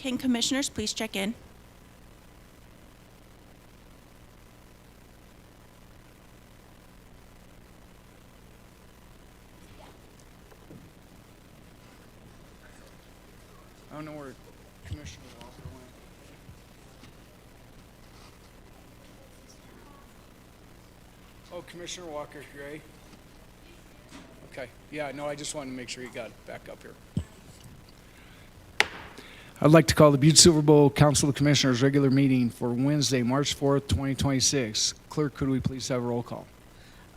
Can commissioners please check in? I don't know where Commissioner Walker went. Oh, Commissioner Walker, Gray. Okay, yeah, no, I just wanted to make sure you got back up here. I'd like to call the Butte-Silver Bowl Council of Commissioners regular meeting for Wednesday, March 4th, 2026. Clerk, could we please have a roll call?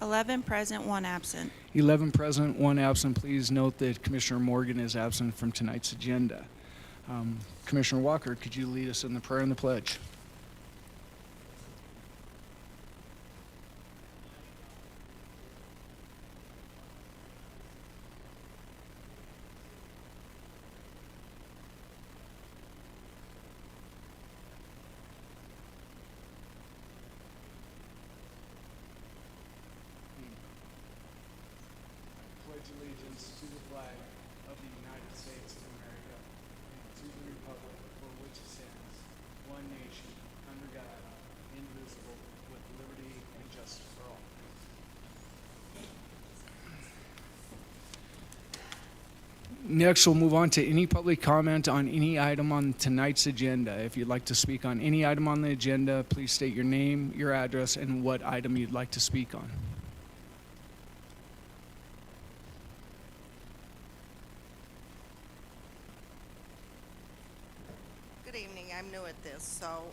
11 present, 1 absent. 11 present, 1 absent. Please note that Commissioner Morgan is absent from tonight's agenda. Commissioner Walker, could you lead us in the prayer and the pledge? Pledge allegiance to the flag of the United States of America and to the republic for which it stands, one nation, under God, indivisible, with liberty and justice for all. Next, we'll move on to any public comment on any item on tonight's agenda. If you'd like to speak on any item on the agenda, please state your name, your address, and what item you'd like to speak on. Good evening. I'm new at this, so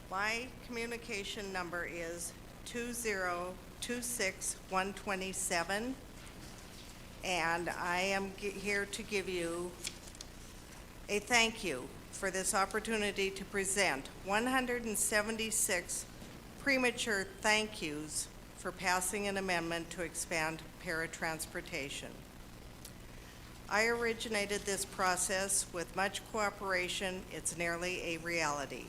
my communication number is 2026127, and I am here to give you a thank you for this opportunity to present 176 premature thank yous for passing an amendment to expand paratransportation. I originated this process with much cooperation. It's nearly a reality.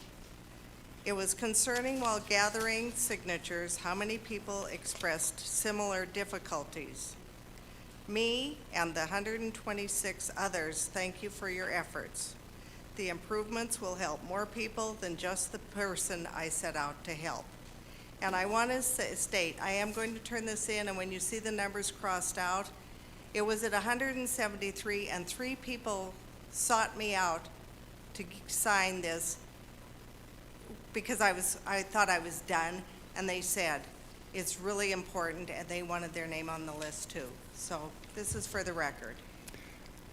It was concerning while gathering signatures how many people expressed similar difficulties. Me and the 126 others thank you for your efforts. The improvements will help more people than just the person I set out to help. And I want to state, I am going to turn this in, and when you see the numbers crossed out, it was at 173, and 3 people sought me out to sign this because I thought I was done, and they said it's really important, and they wanted their name on the list too. So this is for the record.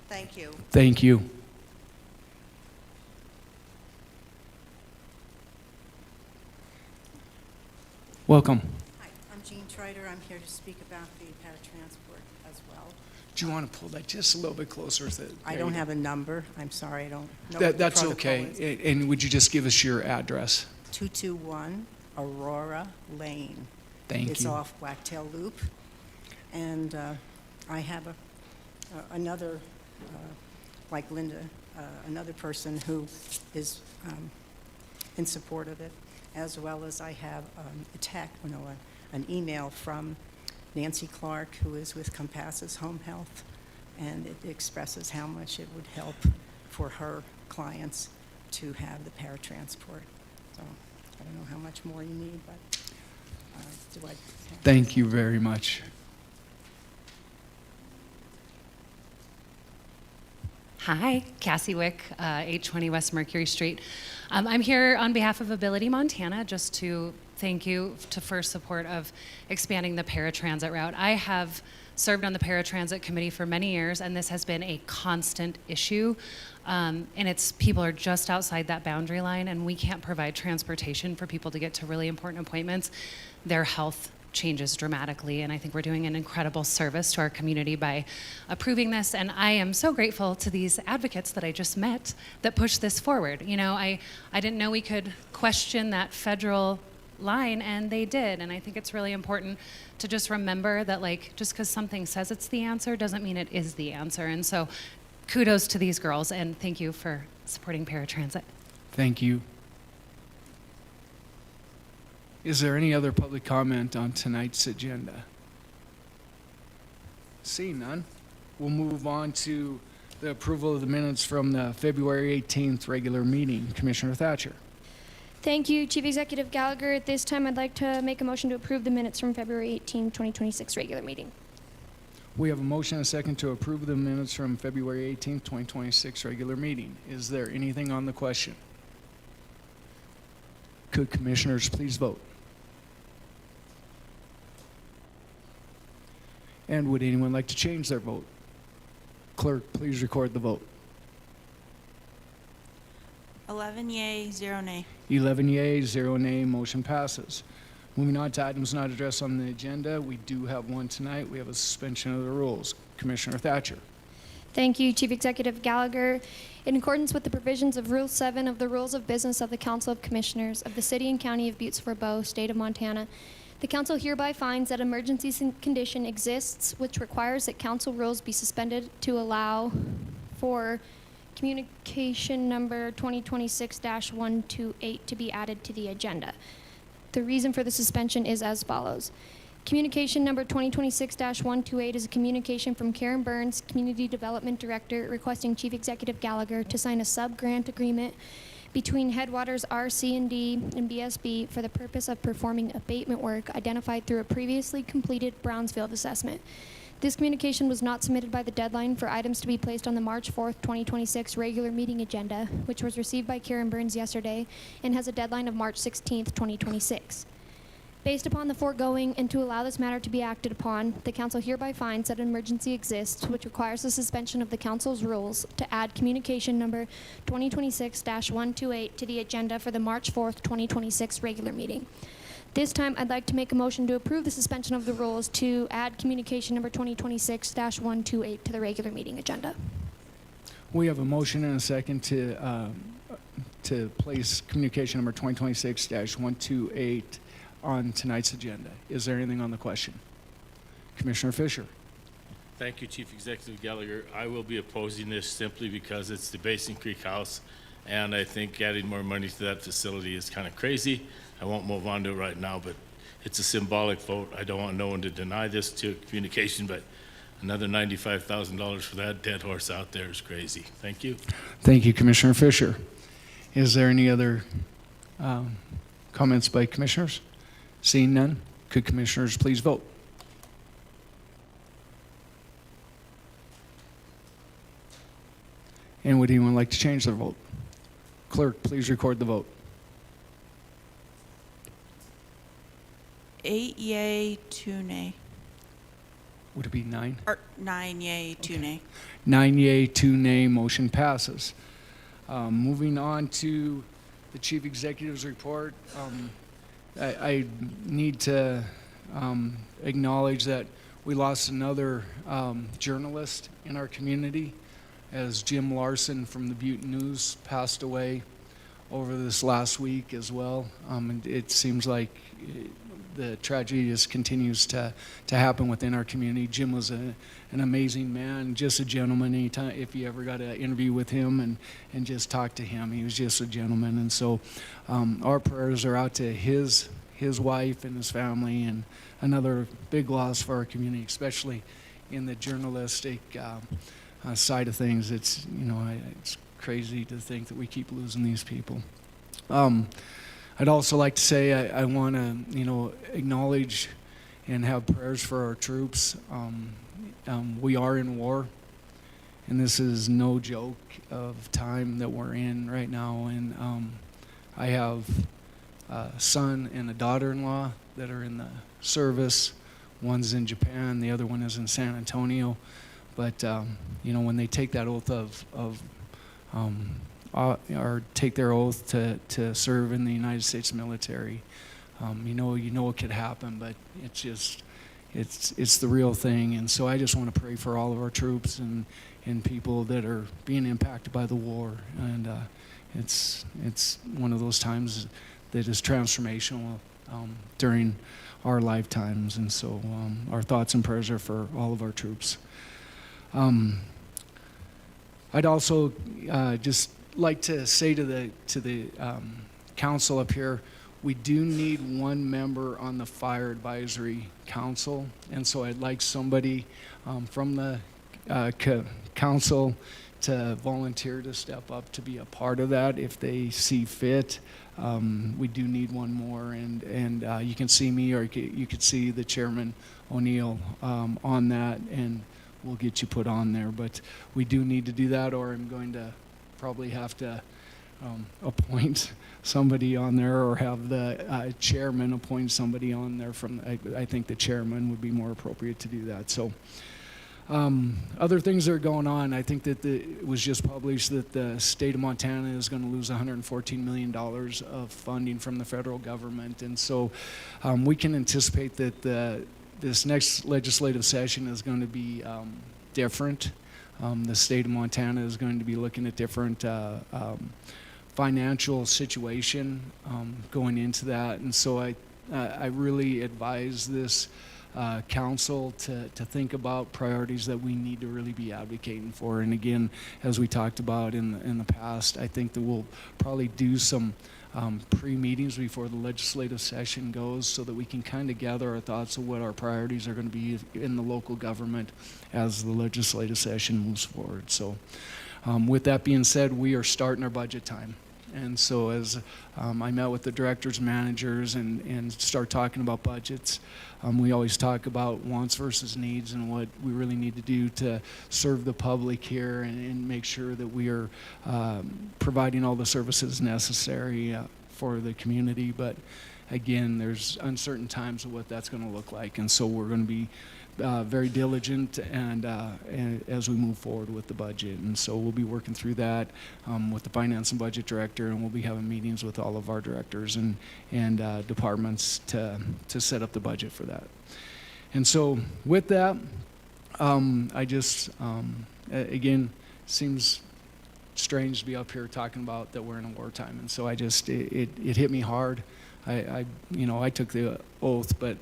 Thank you. Thank you. Welcome. Hi, I'm Jean Schreider. I'm here to speak about the paratransport as well. Do you want to pull that just a little bit closer? I don't have a number. I'm sorry, I don't know what the That's protocol okay. is. And would you just give us your address? 221 Aurora Lane. Thank It's you. off Blacktail Loop. And I have another, like Linda, another person who is in support of it, as well as I have an email from Nancy Clark, who is with Compasses Home Health, and it expresses how much it would help for her clients to have the paratransport. So I don't know how much more you need, but do I? Thank you very much. Hi, Cassie Wick, 820 West Mercury Street. I'm here on behalf of Ability Montana just to thank you for support of expanding the paratransit route. I have served on the paratransit committee for many years, and this has been a constant issue. And people are just outside that boundary line, and we can't provide transportation for people to get to really important appointments. Their health changes dramatically, and I think we're doing an incredible service to our community by approving this, and I am so grateful to these advocates that I just met that pushed this forward. You know, I didn't know we could question that federal line, and they did, and I think it's really important to just remember that, like, just because something says it's the answer doesn't mean it is the answer, and so kudos to these girls, and thank you for supporting paratransit. Thank you. Is there any other public comment on tonight's agenda? Seeing none, we'll move on to The approval of the minutes from the February 18th regular meeting. Commissioner Thatcher. Thank you, Chief Executive Gallagher. At this time, I'd like to make a motion to approve the minutes from February 18, 2026 regular meeting. We have a motion and a second to approve the minutes from February 18th, 2026 regular meeting. Is there anything on the question? Could commissioners please vote? And would anyone like to change their vote? Clerk, please record the vote. 11 yea, 0 nay. 11 yea, 0 nay, motion passes. Moving on to items not addressed on the agenda, we do have one tonight. We have a suspension of the rules. Commissioner Thatcher. Thank you, Chief Executive Gallagher. In accordance with the provisions of Rule 7 of the Rules of Business of the Council of Commissioners of the City and County of Butte-Silver, State of Montana, the Council hereby finds that emergency condition exists, which requires that Council rules be suspended to allow for communication number 2026-128 to be added to the agenda. The reason for the suspension is as follows. Communication number 2026-128 is a communication from Karen Burns, Community Development Director, requesting Chief Executive Gallagher to sign a sub-grant agreement between Headwaters RC&D and BSB for the purpose of performing abatement work identified through a previously completed Brownsfield assessment. This communication was not submitted by the deadline for items to be placed on the March 4th, 2026 regular meeting agenda, which was received by Karen Burns yesterday and has a deadline of March 16th, 2026. Based upon the foregoing and to allow this matter to be acted upon, the Council hereby finds that an emergency exists, which requires the suspension of the Council's rules to add communication number 2026-128 to the agenda for the March 4th, 2026 regular meeting. This time, I'd like to make a motion to approve the suspension of the rules to add communication number 2026-128 to the regular meeting agenda. We have a motion and a second to place communication number 2026-128 on tonight's agenda. Is there anything on the question? Commissioner Fisher. Thank you, Chief Executive Gallagher. I will be opposing this simply because it's the Basin Creek House, and I think adding more money to that facility is kind of crazy. I won't move on to it right now, but it's a symbolic vote. I don't want no one to deny this to communication, but another $95,000 for that dead horse out there is crazy. Thank you. Thank you, Commissioner Fisher. Is there any other comments by commissioners? Seeing none, could commissioners please vote? And would anyone like to change their vote? Clerk, please record the vote. 8 yea, 2 nay. Would it be 9? Or 9 yea, 2 nay. 9 yea, 2 nay, motion passes. Moving on to the Chief Executive's report. I need to acknowledge that we lost another journalist in our community as Jim Larson from the Butte News passed away over this last week as well. And it seems like the tragedy just continues to happen within our community. Jim was an amazing man, just a gentleman. Anytime, if you ever got an interview with him and just talk to him, he was just a gentleman. And so our prayers are out to his wife and his family, and another big loss for our community, especially in the journalistic side of things. It's it's crazy to think that we keep losing these people. I'd also like to say I want to, acknowledge and have prayers for our troops. We are in war, and this is no joke of time that we're in right now. And I have a son and a daughter-in-law that are in the service. One's in Japan, the other one is in San Antonio. But when they take that oath or take their oath to serve in the United States military, you know it could happen, but it's the real thing. And so I just want to pray for all of our troops and people that are being impacted by the war. And it's one of those times that is transformational during our lifetimes. And so our thoughts and prayers are for all of our troops. I'd also just like to say to the council up here, we do need one member on the Fire Advisory Council, and so I'd like somebody from the council to volunteer to step up to be a part of that if they see fit. We do need one more, and you can see me, or you could see the Chairman O'Neill on that, and we'll get you put on there. But we do need to do that, or I'm going to probably have to appoint somebody on there, or have the chairman appoint somebody on there from, I think the chairman would be more appropriate to do that. So other things that are going on, I think that it was just published that the state of Montana is going to lose $114 million of funding from the federal government. And so we can anticipate that this next legislative session is going to be different. The state of Montana is going to be looking at different financial situation going into that. And so I really advise this council to think about priorities that we need to really be advocating for. And again, as we talked about in the past, I think that we'll probably do some pre-meetings before the legislative session goes, so that we can kind of gather our thoughts of what our priorities are going to be in the local government as the legislative session moves forward. So with that being said, we are starting our budget time. And so as I met with the directors, managers, and start talking about budgets, we always talk about wants versus needs and what we really need to do to serve the public here and make sure that we are providing all the services necessary for the community. But again, there's uncertain times of what that's going to look like. And so we're going to be very diligent and as we move forward with the budget. And so we'll be working through that with the finance and budget director, and we'll be having meetings with all of our directors and departments to set up the budget for that. And so with that, I just, again, seems strange to be up here talking about that we're in a wartime. And so I just, it hit me hard. I took the oath, but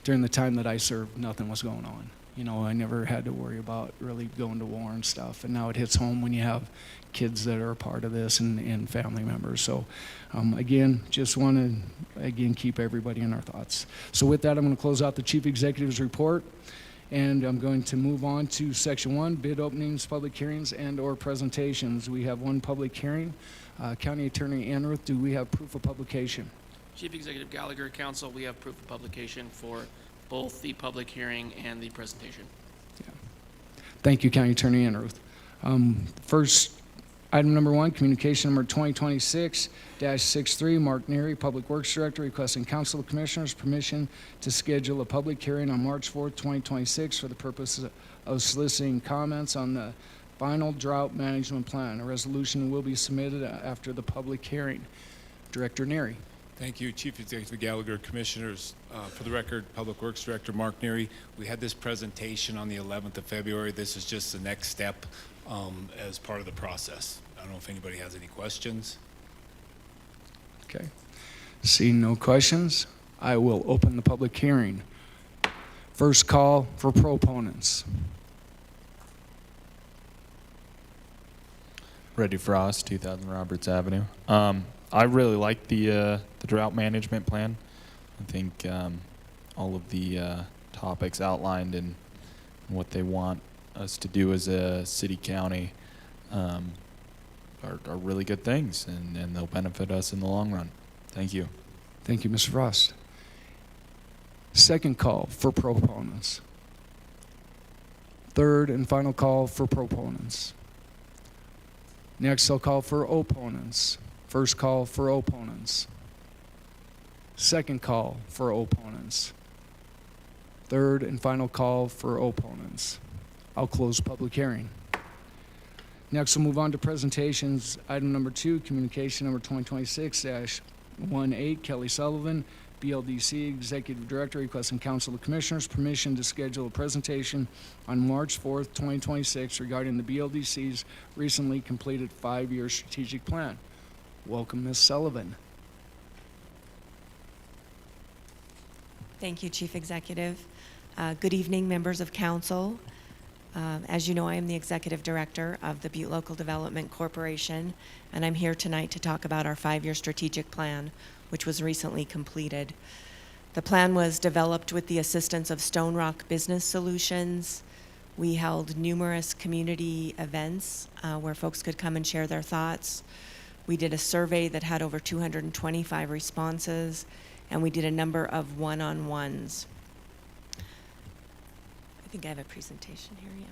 during the time that I served, nothing was going on. I never had to worry about really going to war and stuff. And now it hits home when you have kids that are a part of this and family members. So again, just want to, keep everybody in our thoughts. So with that, I'm going to close out the Chief Executive's report. And I'm going to move on to Section 1, bid openings, public hearings, and/or presentations. We have one public hearing. County Attorney Anruth, do we have proof of publication? Chief Executive Gallagher, Council, we have proof of publication for both the public hearing and the presentation. Yeah. Thank you, County Attorney Anruth. First, item number 1, communication number 2026-63, Mark Neary, Public Works Director, requesting Council of Commissioners permission to schedule a public hearing on March 4th, 2026 for the purpose of soliciting comments on the final drought management plan. A resolution will be submitted after the public hearing. Director Neary. Thank you, Chief Executive Gallagher, Commissioners. For the record, Public Works Director Mark Neary. We had this presentation on the 11th of February. This is just the next step as part of the process. I don't know if anybody has any questions. Okay. Seeing no questions, I will open the public hearing. First call for proponents. Reddy Frost, 2000 Roberts Avenue. I really like the drought management plan. I think all of the topics outlined and what they want us to do as a city county are really good things, and they'll benefit us in the long run. Thank you. Thank you, Mr. Frost. Second call for proponents. Third and final call for proponents. Next, I'll call for opponents. First call for opponents. Second call for opponents. Third and final call for opponents. I'll close public hearing. Next, we'll move on to presentations. Item number 2, communication number 2026-18, Kelly Sullivan, BLDC Executive Director, requesting Council of Commissioners permission to schedule a presentation on March 4th, 2026 regarding the BLDC's recently completed 5-year strategic plan. Welcome, Ms. Sullivan. Thank you, Chief Executive. Good evening, members of council. As you know, I am the Executive Director of the Butte Local Development Corporation, and I'm here tonight to talk about our 5-year strategic plan, which was recently completed. The plan was developed with the assistance of Stone Rock Business Solutions, We held numerous community events where folks could come and share their thoughts. We did a survey that had over 225 responses, and we did a number of one-on-ones. I think I have a presentation here, yeah.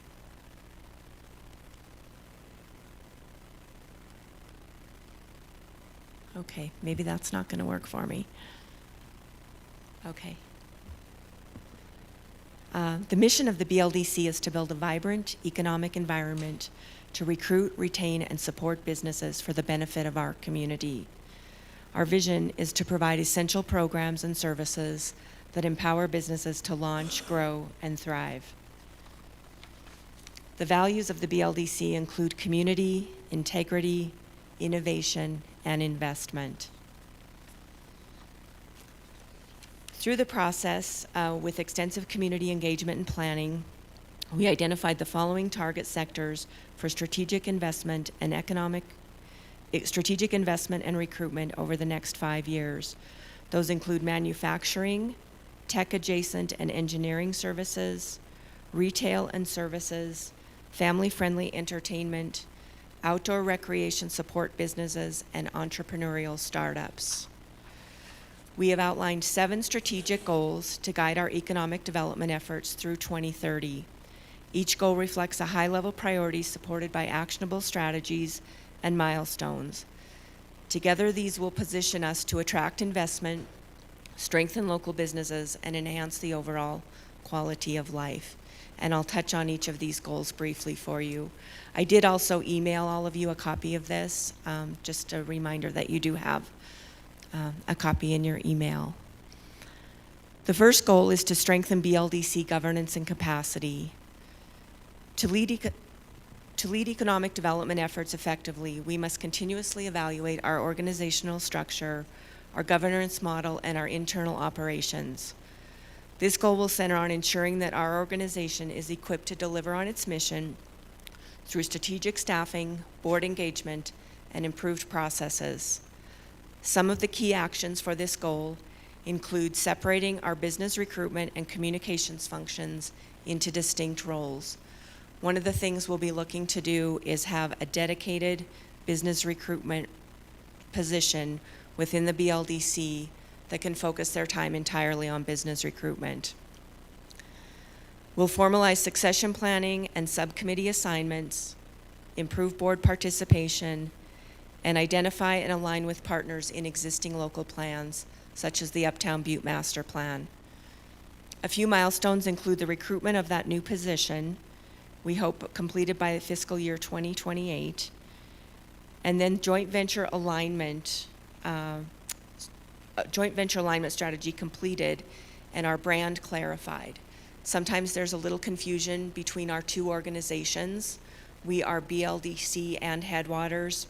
Okay, maybe that's not going to work for me. Okay. The mission of the BLDC is to build a vibrant economic environment to recruit, retain, and support businesses for the benefit of our community. Our vision is to provide essential programs and services that empower businesses to launch, grow, and thrive. The values of the BLDC include community, integrity, innovation, and investment. Through the process, with extensive community engagement and planning, we identified the following target sectors for strategic investment and recruitment over the next 5 years. Those include manufacturing, tech-adjacent and engineering services, retail and services, family-friendly entertainment, outdoor recreation support businesses, and entrepreneurial startups. We have outlined 7 strategic goals to guide our economic development efforts through 2030. Each goal reflects a high-level priority supported by actionable strategies and milestones. Together, these will position us to attract investment, strengthen local businesses, and enhance the overall quality of life. And I'll touch on each of these goals briefly for you. I did also email all of you a copy of this, just a reminder that you do have a copy in your email. The first goal is to strengthen BLDC governance and capacity. To lead economic development efforts effectively, we must continuously evaluate our organizational structure, our governance model, and our internal operations. This goal will center on ensuring that our organization is equipped to deliver on its mission through strategic staffing, board engagement, and improved processes. Some of the key actions for this goal include separating our business recruitment and communications functions into distinct roles. One of the things we'll be looking to do is have a dedicated business recruitment position within the BLDC that can focus their time entirely on business recruitment. We'll formalize succession planning and subcommittee assignments, improve board participation, and identify and align with partners in existing local plans, such as the Uptown Butte Master Plan. A few milestones include the recruitment of that new position, we hope completed by fiscal year 2028, and then joint venture alignment strategy completed and our brand clarified. Sometimes there's a little confusion between our two organizations. We are BLDC and Headwaters.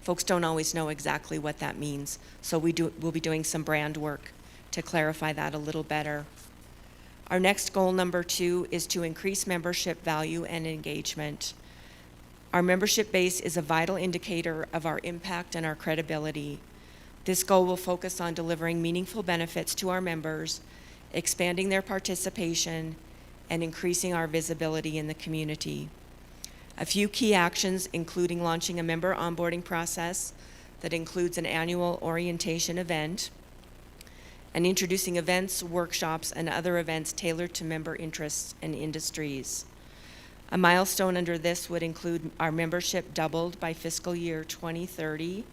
Folks don't always know exactly what that means, so we'll be doing some brand work to clarify that a little better. Our next goal, number 2, is to increase membership value and engagement. Our membership base is a vital indicator of our impact and our credibility. This goal will focus on delivering meaningful benefits to our members, expanding their participation, and increasing our visibility in the community. A few key actions, including launching a member onboarding process that includes an annual orientation event, and introducing events, workshops, and other events tailored to member interests and industries. A milestone under this would include our membership doubled by fiscal year 2030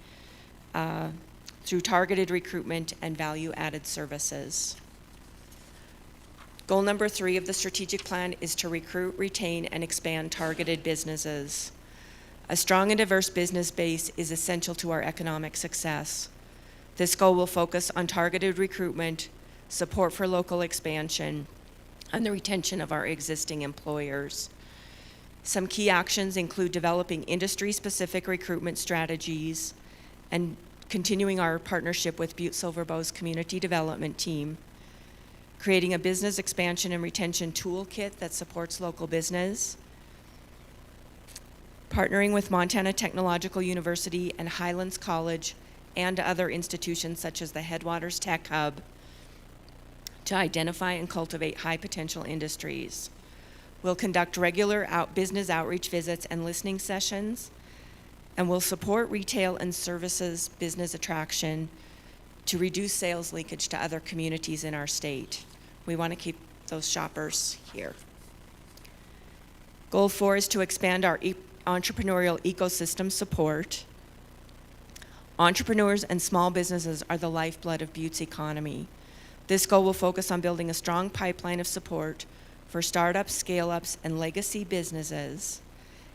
through targeted recruitment and value-added services. Goal number 3 of the strategic plan is to recruit, retain, and expand targeted businesses. A strong and diverse business base is essential to our economic success. This goal will focus on targeted recruitment, support for local expansion, and the retention of our existing employers. Some key actions include developing industry-specific recruitment strategies and continuing our partnership with Butte-Silver community development team, creating a business expansion and retention toolkit that supports local business, partnering with Montana Technological University and Highlands College and other institutions such as the Headwaters Tech Hub to identify and cultivate high potential industries, We'll conduct regular business outreach visits and listening sessions, and we'll support retail and services business attraction to reduce sales leakage to other communities in our state. We want to keep those shoppers here. Goal 4 is to expand our entrepreneurial ecosystem support. Entrepreneurs and small businesses are the lifeblood of Butte's economy. This goal will focus on building a strong pipeline of support for startups, scale-ups, and legacy businesses.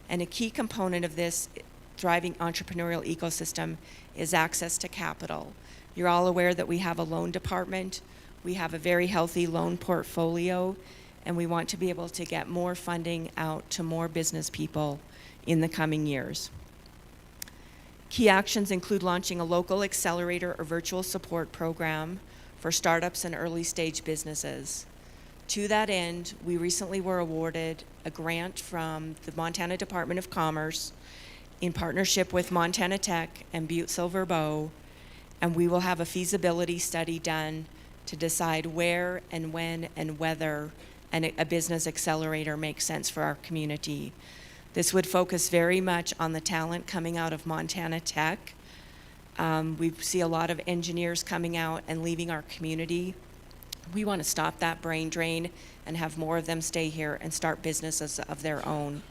And a key component of this thriving entrepreneurial ecosystem is access to capital. You're all aware that we have a loan department. We have a very healthy loan portfolio, and we want to be able to get more funding out to more business people in the coming years. Key actions include launching a local accelerator or virtual support program for startups and early stage businesses. To that end, we recently were awarded a grant from the Montana Department of Commerce in partnership with Montana Tech and Butte-Silver, and we will have a feasibility study done to decide where and when and whether a business accelerator makes sense for our community. This would focus very much on the talent coming out of Montana Tech. We see a lot of engineers coming out and leaving our community. We want to stop that brain drain and have more of them stay here and start businesses of their own.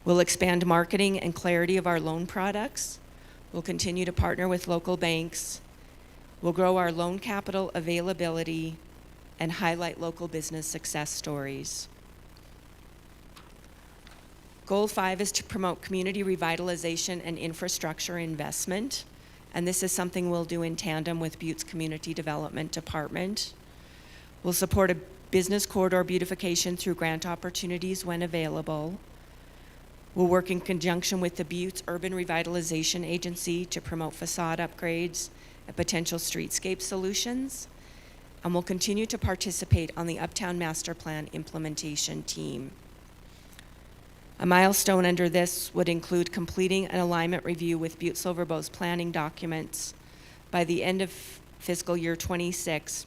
We'll expand marketing and clarity of our loan products. We'll continue to partner with local banks. We'll grow our loan capital availability and highlight local business success stories. Goal 5 is to promote community revitalization and infrastructure investment, and this is something we'll do in tandem with Butte's Community Development Department. We'll support a business corridor beautification through grant opportunities when available. We'll work in conjunction with the Butte's Urban Revitalization Agency to promote facade upgrades and potential streetscape solutions. And we'll continue to participate on the Uptown Master Plan implementation team. A milestone under this would include completing an alignment review with Butte-Silver's planning documents by the end of fiscal year 26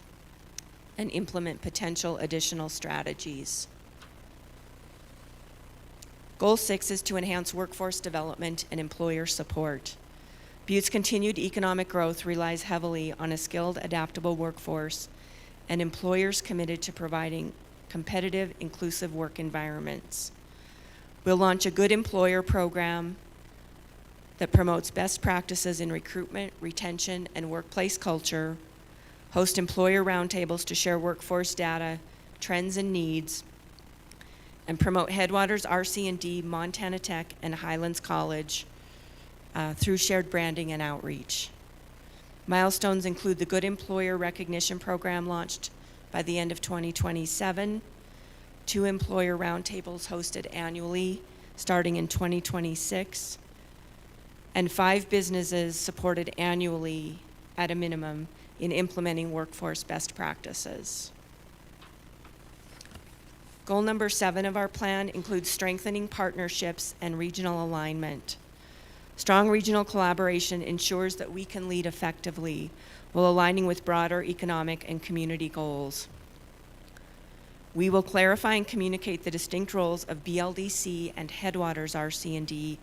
and implement potential additional strategies. Goal 6 is to enhance workforce development and employer support. Butte's continued economic growth relies heavily on a skilled, adaptable workforce and employers committed to providing competitive, inclusive work environments. We'll launch a Good Employer program that promotes best practices in recruitment, retention, and workplace culture, host employer roundtables to share workforce data, trends, and needs, and promote Headwaters, RC&D, Montana Tech, and Highlands College through shared branding and outreach. Milestones include the Good Employer Recognition Program launched by the end of 2027, 2 employer roundtables hosted annually starting in 2026, and 5 businesses supported annually at a minimum in implementing workforce best practices. Goal number 7 of our plan includes strengthening partnerships and regional alignment. Strong regional collaboration ensures that we can lead effectively while aligning with broader economic and community goals. We will clarify and communicate the distinct roles of BLDC and Headwaters RC&D,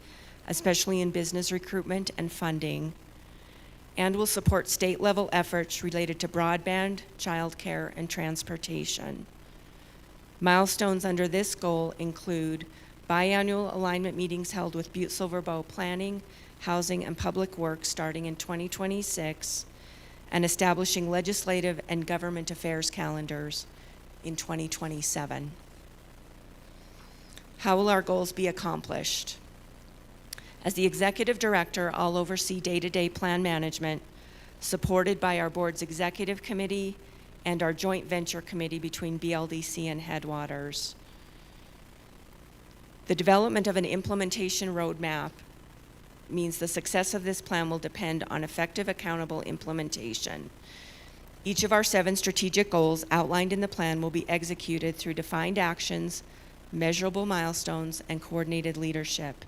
especially in business recruitment and funding, and will support state-level efforts related to broadband, childcare, and transportation. Milestones under this goal include biannual alignment meetings held with Butte-Silver Planning, Housing, and Public Works starting in 2026, and establishing legislative and government affairs calendars in 2027. How will our goals be accomplished? As the executive director, I'll oversee day-to-day plan management, supported by our board's executive committee and our joint venture committee between BLDC and Headwaters. The development of an implementation roadmap means the success of this plan will depend on effective, accountable implementation. Each of our 7 strategic goals outlined in the plan will be executed through defined actions, measurable milestones, and coordinated leadership.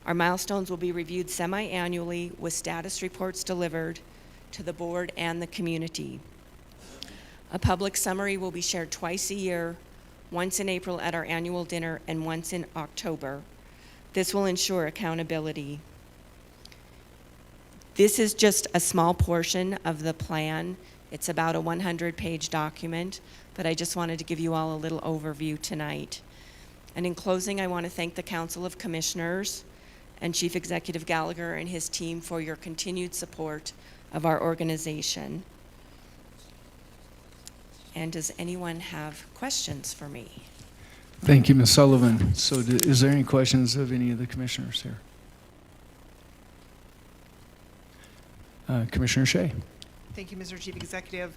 Our milestones will be reviewed semi-annually with status reports delivered to the board and the community. A public summary will be shared twice a year once in April at our annual dinner and once in October. This will ensure accountability. This is just a small portion of the plan. It's about a 100-page document, but I just wanted to give you all a little overview tonight. And in closing, I want to thank the Council of Commissioners and Chief Executive Gallagher and his team for your continued support of our organization. And does anyone have questions for me? Thank you, Ms. Sullivan. So is there any questions of any of the commissioners here? Commissioner Shea. Thank you, Mr. Chief Executive.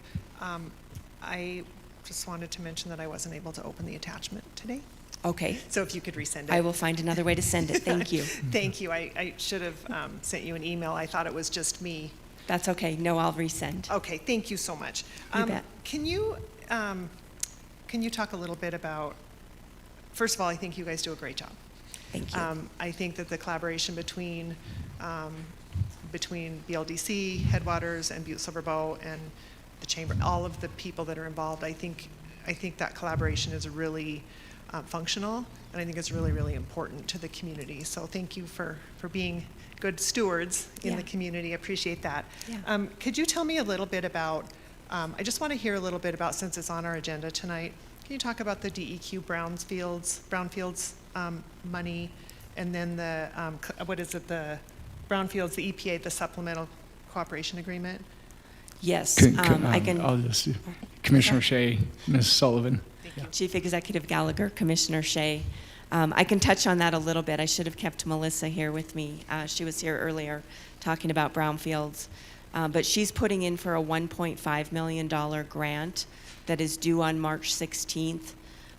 I just wanted to mention that I wasn't able to open the attachment today. Okay. So if you could resend it. I will find another way to send it. Thank you. Thank you. I should have sent you an email. I thought it was just me. That's okay. No, I'll resend. Okay, thank you so much. You bet. Can you talk a little bit about, first of all, I think you guys do a great job. Thank you. I think that the collaboration between BLDC, Headwaters, and Butte-Silver Bow, and the Chamber, all of the people that are involved, I think that collaboration is really functional, and I think it's really, really important to the community. So thank you for being good stewards in the community. I appreciate that. Yeah. Could you tell me a little bit about, I just want to hear a little bit about, since it's on our agenda tonight, can you talk about the DEQ brownfields money, and then the, what is it, the brownfields, the EPA, the supplemental cooperation agreement? Yes. I can. I'll just, Commissioner Shea, Ms. Sullivan. Chief Executive Gallagher, Commissioner Shea. I can touch on that a little bit. I should have kept Melissa here with me. She was here earlier talking about brownfields. But she's putting in for a $1.5 million grant that is due on March 16th.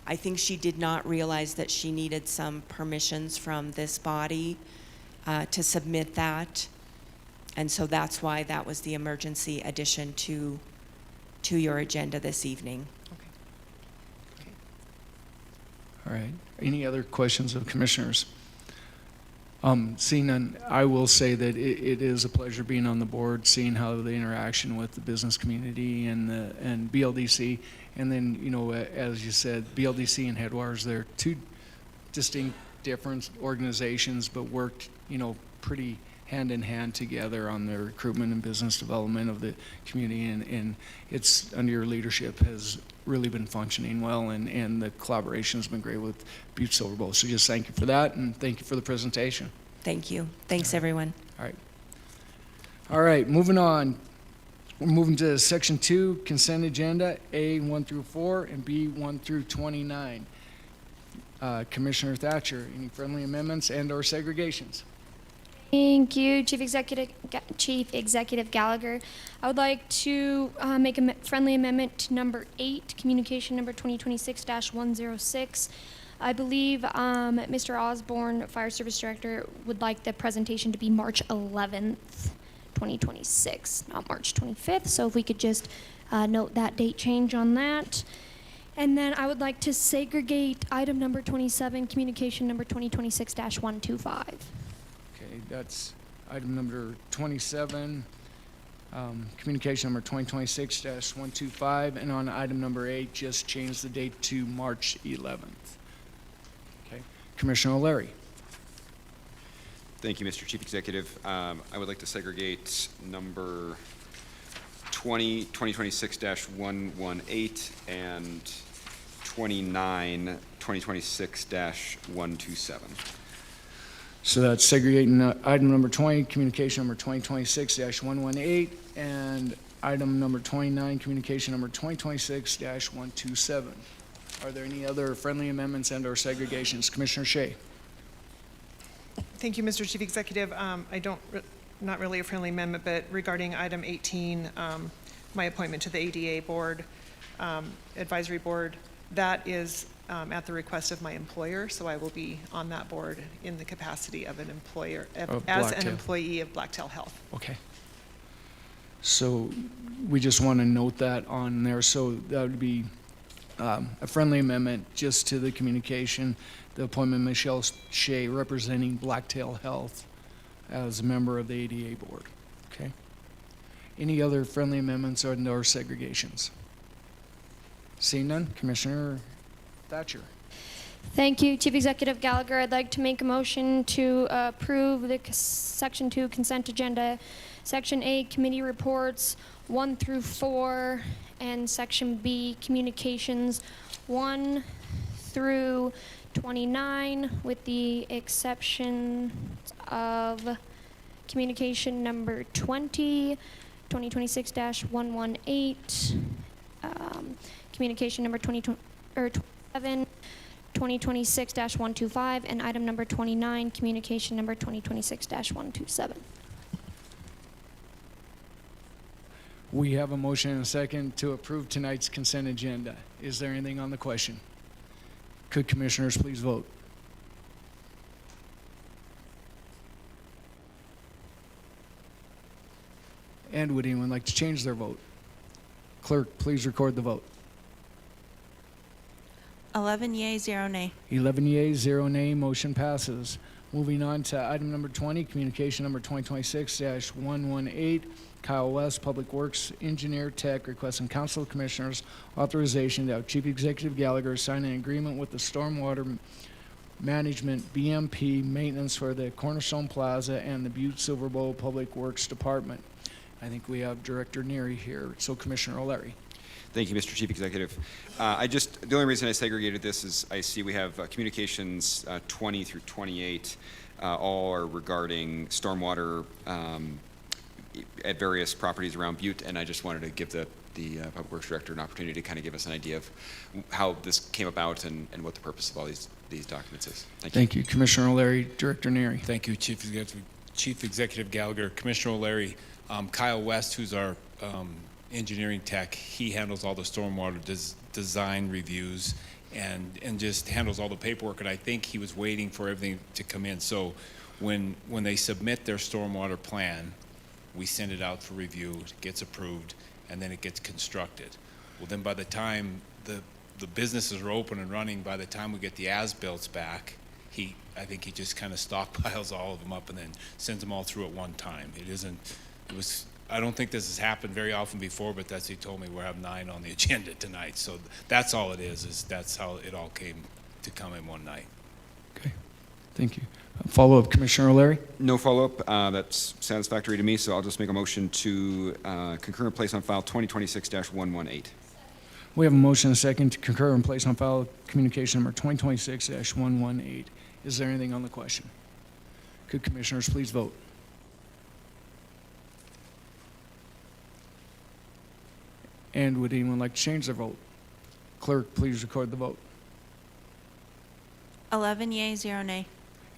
I think she did not realize that she needed some permissions from this body to submit that. And so that's why that was the emergency addition to your agenda this evening. All right. Any other questions of commissioners? Seeing none, I will say that it is a pleasure being on the board, seeing how the interaction with the business community and BLDC, and then, you know, as you said, BLDC and Headwaters, they're two distinct, different organizations, but worked, you know, pretty hand in hand together on the recruitment and business development of the community, and it's under your leadership has really been functioning well, and the collaboration has been great with Butte-Silver Bowl. So just thank you for that, and thank you for the presentation. Thank you. Thanks, everyone. All right. All right, moving on. We're moving to section 2, consent agenda, A 1 through 4 and B 1 through 29. Commissioner Thatcher, any friendly amendments and or segregations? Thank you, Chief Executive Gallagher. I would like to make a friendly amendment to number 8, communication number 2026-106. I believe Mr. Osborne, Fire Service Director, would like the presentation to be March 11th, 2026, not March 25th. So if we could just note that date change on that. And then I would like to segregate item number 27, communication number 2026-125. Okay, that's item number 27, communication number 2026-125, and on item number 8, just change the date to March 11th. Okay, Commissioner O'Leary. Thank you, Mr. Chief Executive. I would like to segregate number 2026-118 and 2026-127. So that's segregating item number 20, communication number 2026-118, and item number 29, communication number 2026-127. Are there any other friendly amendments and or segregations? Commissioner Shea. Thank you, Mr. Chief Executive. Not really a friendly amendment, but regarding item 18, my appointment to the ADA board, advisory board, that is at the request of my employer, so I will be on that board in the capacity of an employer, as an employee of Blacktail Health. Okay. So we just want to note that on there. So that would be a friendly amendment just to the communication, the appointment of Michelle Shea representing Blacktail Health as a member of the ADA board. Okay. Any other friendly amendments or segregations? Seeing none, Commissioner Thatcher. Thank you, Chief Executive Gallagher. I'd like to make a motion to approve the Section 2 consent agenda, Section A committee reports 1 through 4, and Section B communications 1 through 29, with the exception of communication number 20, 2026-118, communication number 27, 2026-125, and item number 29, communication number 2026-127. We have a motion and a second to approve tonight's consent agenda. Is there anything on the question? Could commissioners please vote? And would anyone like to change their vote? Clerk, please record the vote. 11 yea, 0 nay. 11 yeas, 0 nay, motion passes. Moving on to item number 20, communication number 2026-118, Kyle West, Public Works Engineer Tech, requesting Council of Commissioners authorization to have Chief Executive Gallagher sign an agreement with the Stormwater Management BMP maintenance for the Cornerstone Plaza and the Butte-Silver Bowl Public Works Department. I think we have Director Neary here, so Commissioner O'Leary. Thank you, Mr. Chief Executive. The only reason I segregated this is I see we have communications 20 through 28, all are regarding stormwater at various properties around Butte, and I just wanted to give the Public Works Director an opportunity to kind of give us an idea of how this came about and what the purpose of all these documents is. Thank you. Thank you, Commissioner O'Leary. Director Neary. Thank you, Chief Executive Gallagher. Commissioner O'Leary, Kyle West, who's our engineering tech, he handles all the stormwater design reviews and just handles all the paperwork, and I think he was waiting for everything to come in. So when they submit their stormwater plan, we send it out for review, it gets approved, and then it gets constructed. Well, then by the time the businesses are open and running, by the time we get the as-bills back, I think he just kind of stockpiles all of them up and then sends them all through at one time. I don't think this has happened very often before, but he told me we'll have 9 on the agenda tonight. So that's all it is that's how it all came to come in one night. Okay, thank you. Follow-up, Commissioner O'Leary? No follow-up. That's satisfactory to me, so I'll just make a motion to concur and place on file 2026-118. We have a motion and a second to concur and place on file communication number 2026-118. Is there anything on the question? Could commissioners please vote? And would anyone like to change their vote? Clerk, please record the vote. 11 yea, 0 nay.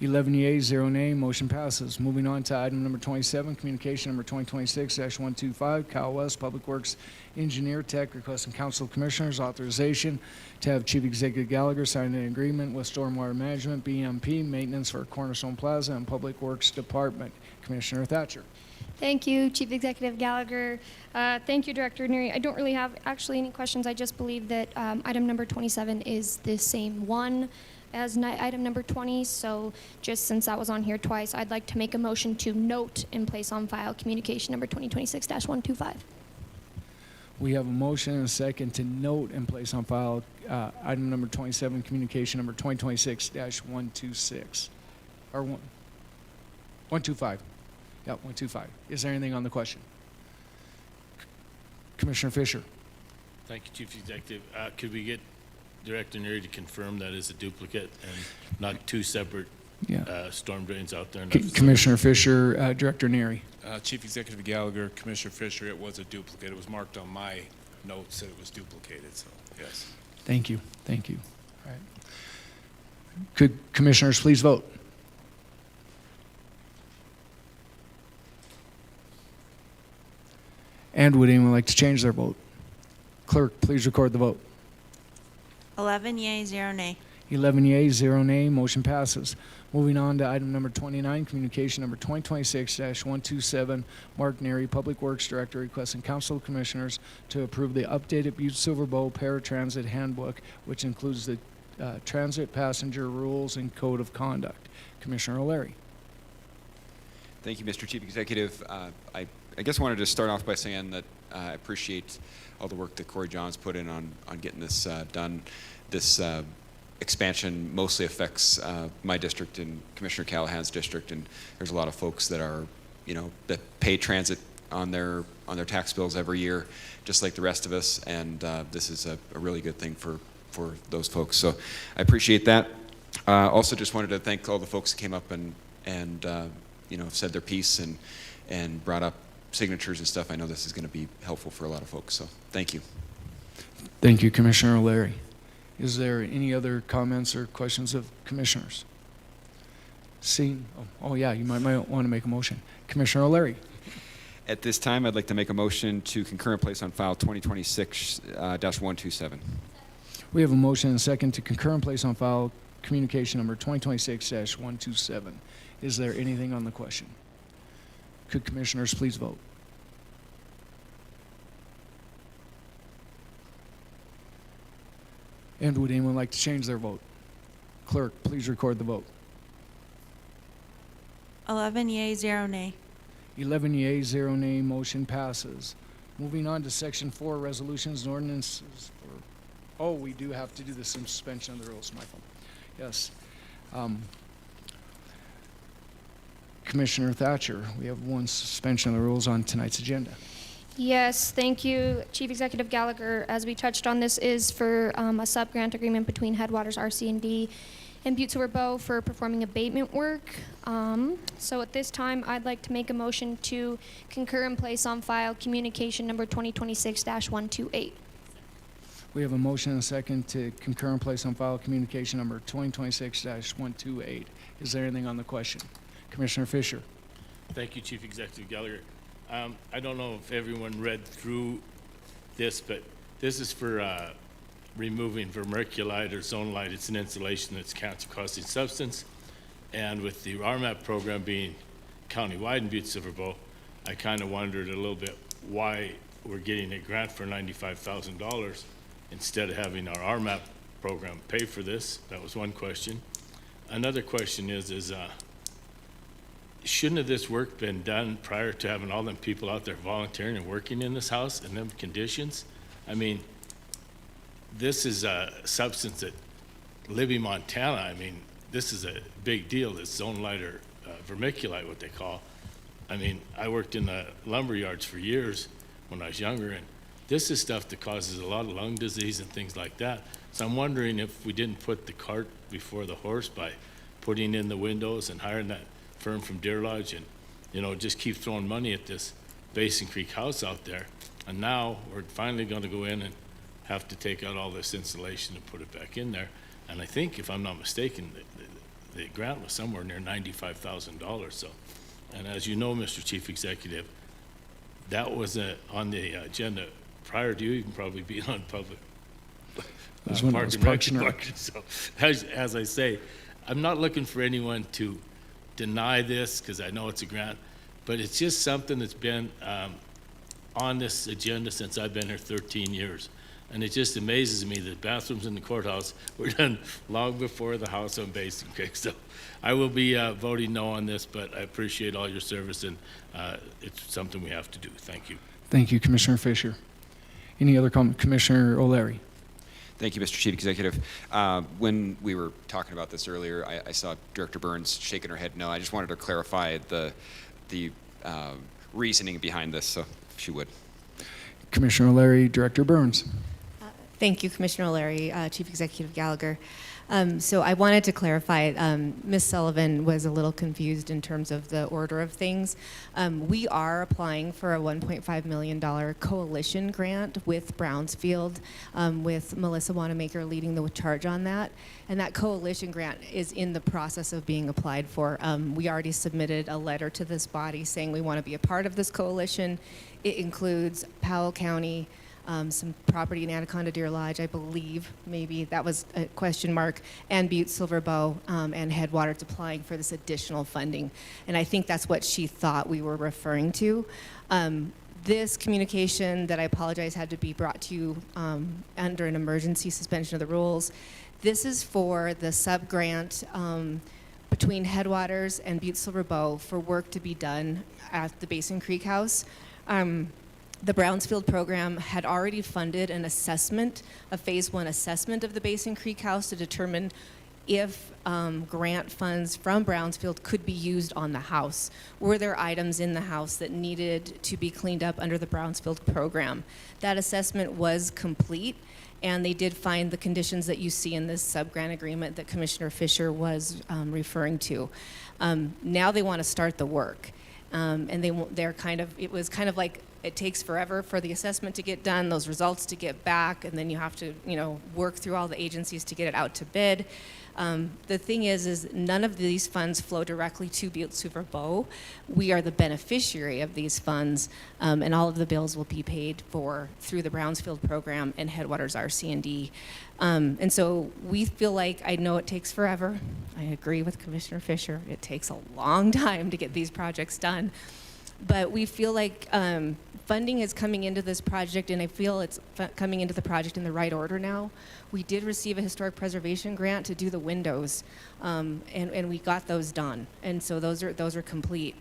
11 yeas, 0 nay, motion passes. Moving on to item number 27, communication number 2026-125, Kyle West, Public Works Engineer Tech, requesting Council of Commissioners authorization to have Chief Executive Gallagher sign an agreement with Stormwater Management, BMP, maintenance for Cornerstone Plaza and Public Works Department. Commissioner Thatcher. Thank you, Chief Executive Gallagher. Thank you, Director Neary. I don't really have actually any questions. I just believe that item number 27 is the same one as item number 20, so just since that was on here twice, I'd like to make a motion to note and place on file communication number 2026-125. We have a motion and a second to note and place on file item number 27, communication number 2026-126, or 125. Yeah, 125. Is there anything on the question? Commissioner Fisher. Thank you, Chief Executive. Could we get Director Neary to confirm that is a duplicate and not 2 separate storm drains out there? In that facility? Commissioner Fisher, Director Neary. Chief Executive Gallagher, Commissioner Fisher, it was a duplicate. It was marked on my notes that it was duplicated, so yes. Thank you. Thank you. All right. Could commissioners please vote? And would anyone like to change their vote? Clerk, please record the vote. 11 yea, 0 nay. 11 yeas, 0 nay, motion passes. Moving on to item number 29, communication number 2026-127, Mark Neary, Public Works Director, requesting Council of Commissioners to approve the updated Butte-Silver Bowl Paratransit Handbook, which includes the transit passenger rules and code of conduct. Commissioner O'Leary. Thank you, Mr. Chief Executive. I guess I wanted to start off by saying that I appreciate all the work that Corey Johns put in on getting this done. This expansion mostly affects my district and Commissioner Callahan's district, and there's a lot of folks that are, that pay transit on their tax bills every year, just like the rest of us, and this is a really good thing for those folks. So I appreciate that. Also, just wanted to thank all the folks that came up and said their piece and brought up signatures and stuff. I know this is going to be helpful for a lot of folks, so thank you. Thank you, Commissioner O'Leary. Is there any other comments or questions of commissioners? Seeing, oh yeah, you might want to make a motion. Commissioner O'Leary. At this time, I'd like to make a motion to concur and place on file 2026-127. We have a motion and a second to concur and place on file communication number 2026-127. Is there anything on the question? Could commissioners please vote? And would anyone like to change their vote? Clerk, please record the vote. 11 yea, 0 nay. 11 yea, 0 nay, motion passes. Moving on to section 4, resolutions and ordinances for, oh, we do have to do the suspension of the rules, my fault. Yes. Commissioner Thatcher, we have one suspension of the rules on tonight's agenda. Yes, thank you, Chief Executive Gallagher. As we touched on, this is for a sub-grant agreement between Headwaters RC&D and Butte-Silver Bow for performing abatement work. So at this time, I'd like to make a motion to concur and place on file communication number 2026-128. We have a motion and a second to concur and place on file communication number 2026-128. Is there anything on the question? Commissioner Fisher. Thank you, Chief Executive Gallagher. I don't know if everyone read through this, but this is for removing vermiculite or zonalite. It's an insulation that's cancer-causing substance. And with the RMAP program being countywide in Butte-Silver Bow, I kind of wondered a little bit why we're getting a grant for $95,000 instead of having our RMAP program pay for this. That was one question. Another question is shouldn't have this work been done prior to having all them people out there volunteering and working in this house in them conditions? I mean, this is a substance that Libby, Montana, I mean, this is a big deal, this zonalite or vermiculite, what they call. I mean, I worked in the lumber yards for years when I was younger, and this is stuff that causes a lot of lung disease and things like that. So I'm wondering if we didn't put the cart before the horse by putting in the windows and hiring that firm from Deer Lodge and, just keep throwing money at this Basin Creek house out there. And now we're finally going to go in and have to take out all this insulation and put it back in there. And I think, if I'm not mistaken, the grant was somewhere near $95,000. So, and as you know, Mr. Chief Executive, that was on the agenda prior to you even probably being on public. Parks and Rec. So, as I say, I'm not looking for anyone to deny this because I know it's a grant, but it's just something that's been on this agenda since I've been here 13 years. And it just amazes me that bathrooms in the courthouse were done long before the house on Basin Creek. So I will be voting no on this, but I appreciate all your service, and it's something we have to do. Thank you. Thank you, Commissioner Fisher. Any other comment? Commissioner O'Leary. Thank you, Mr. Chief Executive. When we were talking about this earlier, I saw Director Burns shaking her head no. I just wanted to clarify the reasoning behind this, so if she would. Commissioner O'Leary, Director Burns. Thank you, Commissioner O'Leary, Chief Executive Gallagher. So I wanted to clarify, Ms. Sullivan was a little confused in terms of the order of things. We are applying for a $1.5 million coalition grant with Brownsfield, with Melissa Wanamaker leading the charge on that. And that coalition grant is in the process of being applied for. We already submitted a letter to this body saying we want to be a part of this coalition. It includes Powell County, some property in Anaconda Deer Lodge, I believe, maybe that was a question mark, and Butte-Silver Bow and Headwaters applying for this additional funding. And I think that's what she thought we were referring to. This communication that I apologize had to be brought to you under an emergency suspension of the rules. This is for the sub-grant between Headwaters and Butte-Silver Bow for work to be done at the Basin Creek House. the Brownsfield program had already funded an assessment, a phase 1 assessment of the Basin Creek House to determine if grant funds from Brownsfield could be used on the house. Were there items in the house that needed to be cleaned up under the Brownsfield program? That assessment was complete, and they did find the conditions that you see in this sub-grant agreement that Commissioner Fisher was referring to. Now they want to start the work, and it was kind of like, it takes forever for the assessment to get done, those results to get back, and then you have to, work through all the agencies to get it out to bid. The thing is none of these funds flow directly to Butte-Silver Bow. We are the beneficiary of these funds, and all of the bills will be paid for through the Brownsfield program and Headwaters RC&D. And so we feel like, I know it takes forever. I agree with Commissioner Fisher. It takes a long time to get these projects done. But we feel like funding is coming into this project, and I feel it's coming into the project in the right order now. We did receive a historic preservation grant to do the windows, and we got those done, and so those are complete.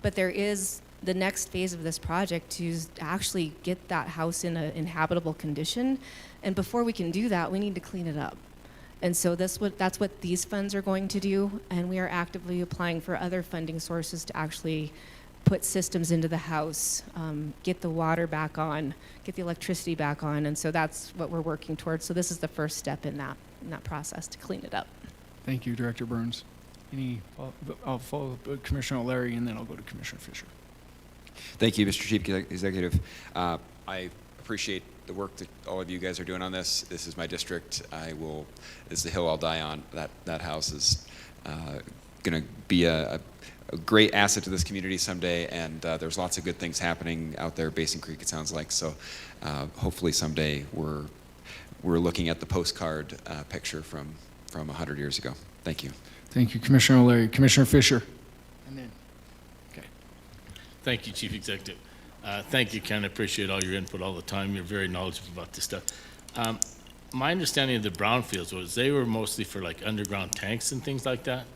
But there is the next phase of this project to actually get that house in an inhabitable condition, and before we can do that, we need to clean it up. And so that's what these funds are going to do, and we are actively applying for other funding sources to actually put systems into the house, get the water back on, get the electricity back on, and so that's what we're working towards. So this is the first step in that process to clean it up. Thank you, Director Burns. I'll follow up with Commissioner O'Leary, and then I'll go to Commissioner Fisher. Thank you, Mr. Chief Executive. I appreciate the work that all of you guys are doing on this. This is my district. This is the hill I'll die on. That house is going to be a great asset to this community someday, and there's lots of good things happening out there, Basin Creek, it sounds like. So hopefully someday we're looking at the postcard picture from 100 years ago. Thank you. Thank you, Commissioner O'Leary. Commissioner Fisher. And then, okay. Thank you, Chief Executive. Thank you, Ken. I appreciate all your input all the time. You're very knowledgeable about this stuff. My understanding of the brownfields was they were mostly for like underground tanks and things like that.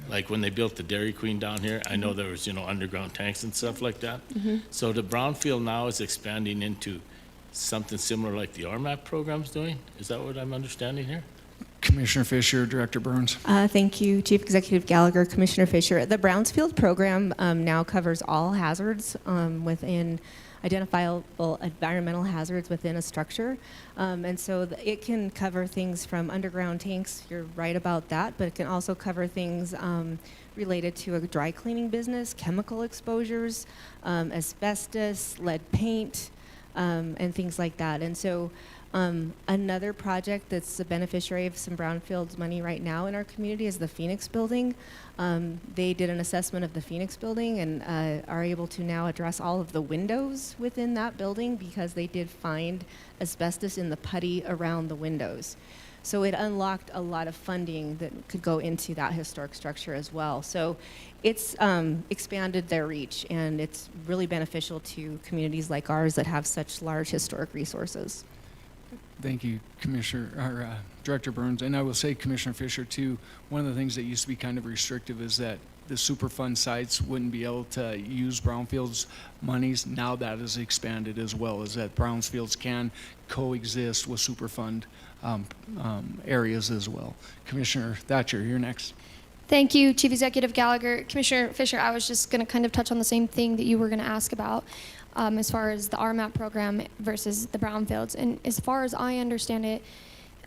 Like when they built the Dairy Queen down here, I know there was, underground tanks and stuff like that. So the brownfield now is expanding into something similar like the RMAP program's doing? Is that what I'm understanding here? Commissioner Fisher, Director Burns. Thank you, Chief Executive Gallagher, Commissioner Fisher. The Brownsfield program now covers all hazards within identifiable environmental hazards within a structure. And so it can cover things from underground tanks, you're right about that, but it can also cover things related to a dry cleaning business, chemical exposures, asbestos, lead paint, and things like that. And so another project that's a beneficiary of some brownfields money right now in our community is the Phoenix Building. They did an assessment of the Phoenix Building and are able to now address all of the windows within that building because they did find asbestos in the putty around the windows. So it unlocked a lot of funding that could go into that historic structure as well. So it's expanded their reach, and it's really beneficial to communities like ours that have such large historic resources. Thank you, Director Burns. And I will say, Commissioner Fisher, too, one of the things that used to be kind of restrictive is that the Superfund sites wouldn't be able to use Brownfields monies. Now that is expanded as well, as that Brownfields can coexist with Superfund areas as well. Commissioner Thatcher, you're next. Thank you, Chief Executive Gallagher. Commissioner Fisher, I was just going to kind of touch on the same thing that you were going to ask about as far as the RMAP program versus the brownfields. And as far as I understand it,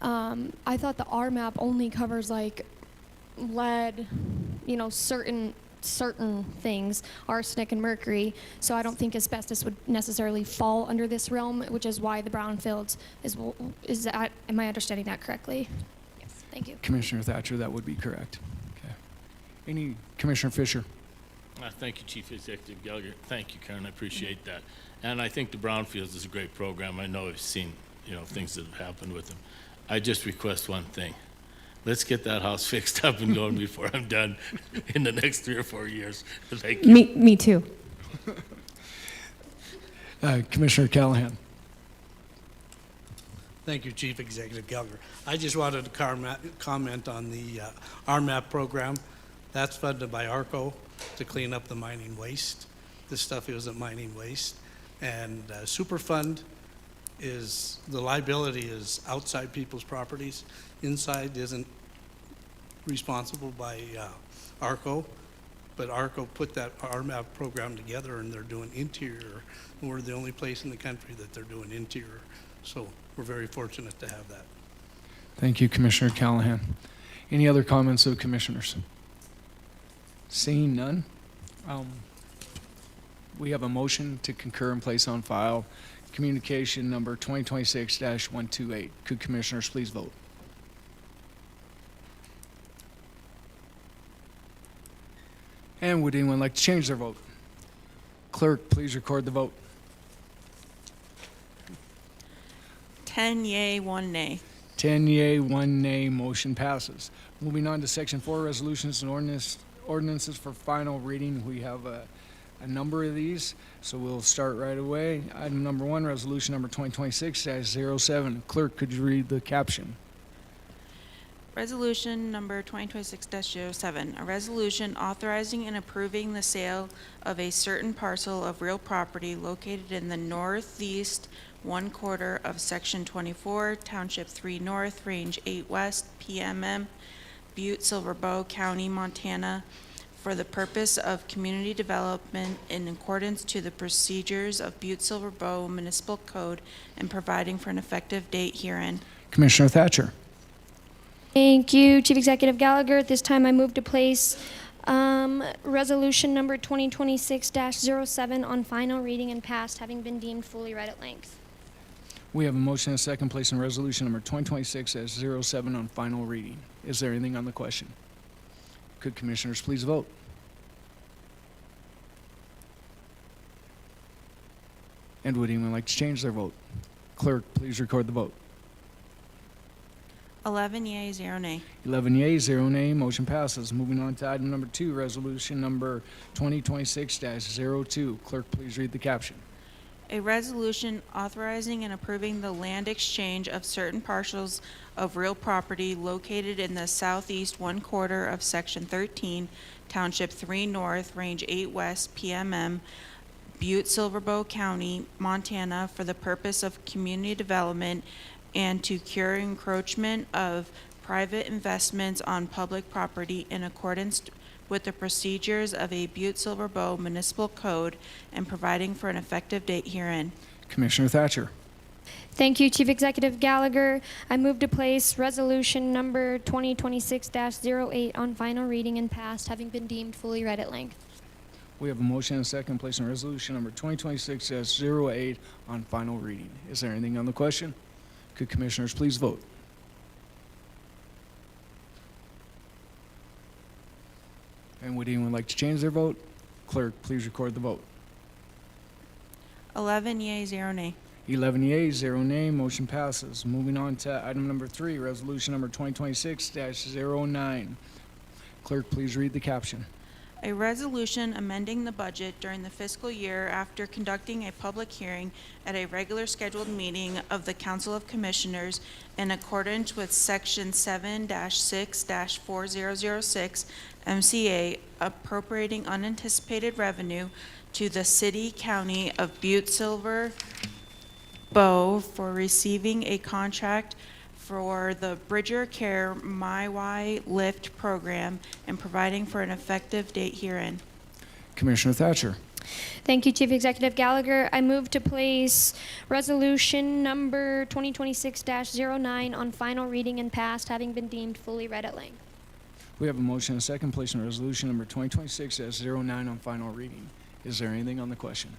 I thought the RMAP only covers like lead, certain things, arsenic and mercury. So I don't think asbestos would necessarily fall under this realm, which is why the brownfields is that, am I understanding that correctly? Yes, thank you. Commissioner Thatcher, that would be correct. Okay. Commissioner Fisher. Thank you, Chief Executive Gallagher. Thank you, Karen. I appreciate that. And I think the Brownfields is a great program. I know I've seen, things that have happened with them. I just request one thing. Let's get that house fixed up and going before I'm done in the next 3 or 4 years. Thank you. Me too. Commissioner Callahan. Thank you, Chief Executive Gallagher. I just wanted to comment on the RMAP program. That's funded by ARCO to clean up the mining waste. This stuff isn't mining waste. And Superfund is, the liability is outside people's properties. Inside isn't responsible by ARCO, but ARCO put that RMAP program together and they're doing interior. And we're the only place in the country that they're doing interior. So we're very fortunate to have that. Thank you, Commissioner Callahan. Any other comments of commissioners? Seeing none, we have a motion to concur and place on file communication number 2026-128. Could commissioners please vote? And would anyone like to change their vote? Clerk, please record the vote. 10 yea, 1 nay. 10 yea, 1 nay, motion passes. Moving on to Section 4, resolutions and ordinances for final reading. We have a number of these, so we'll start right away. Item number 1, resolution number 2026-07. Clerk, could you read the caption? Resolution number 2026-07, a resolution authorizing and approving the sale of a certain parcel of real property located in the northeast 1/4 of Section 24, Township 3 North, Range 8 West, PMM, Butte-Silver Bow, County, Montana, for the purpose of community development in accordance to the procedures of Butte-Silver Bow Municipal Code and providing for an effective date herein. Commissioner Thatcher. Thank you, Chief Executive Gallagher. At this time, I move to place resolution number 2026-07 on final reading and passed, having been deemed fully read at length. We have a motion and a second placing resolution number 2026-07 on final reading. Is there anything on the question? Could commissioners please vote? And would anyone like to change their vote? Clerk, please record the vote. 11 yea, 0 nay. 11 yea, 0 nay, motion passes. Moving on to item number 2, resolution number 2026-02. Clerk, please read the caption. A resolution authorizing and approving the land exchange of certain parcels of real property located in the southeast 1/4 of Section 13, Township 3 North, Range 8 West, PMM, Butte-Silver Bow, County, Montana, for the purpose of community development and to cure encroachment of private investments on public property in accordance with the procedures of a Butte-Silver Bow Municipal Code and providing for an effective date herein. Commissioner Thatcher. Thank you, Chief Executive Gallagher. I move to place resolution number 2026-08 on final reading and passed, having been deemed fully read at length. We have a motion and a second placing resolution number 2026-08 on final reading. Is there anything on the question? Could commissioners please vote? And would anyone like to change their vote? Clerk, please record the vote. 11 yea, 0 nay. 11 yea, 0 nay, motion passes. Moving on to item number 3, resolution number 2026-09. Clerk, please read the caption. A resolution amending the budget during the fiscal year after conducting a public hearing at a regular scheduled meeting of the Council of Commissioners in accordance with Section 7-6-4006 MCA, appropriating unanticipated revenue to the City County of Butte-Silver Bow for receiving a contract for the Bridger Care MyY Lift program and providing for an effective date herein. Commissioner Thatcher. Thank you, Chief Executive Gallagher. I move to place resolution number 2026-09 on final reading and passed, having been deemed fully read at length. We have a motion and a second placing resolution number 2026-09 on final reading. Is there anything on the question?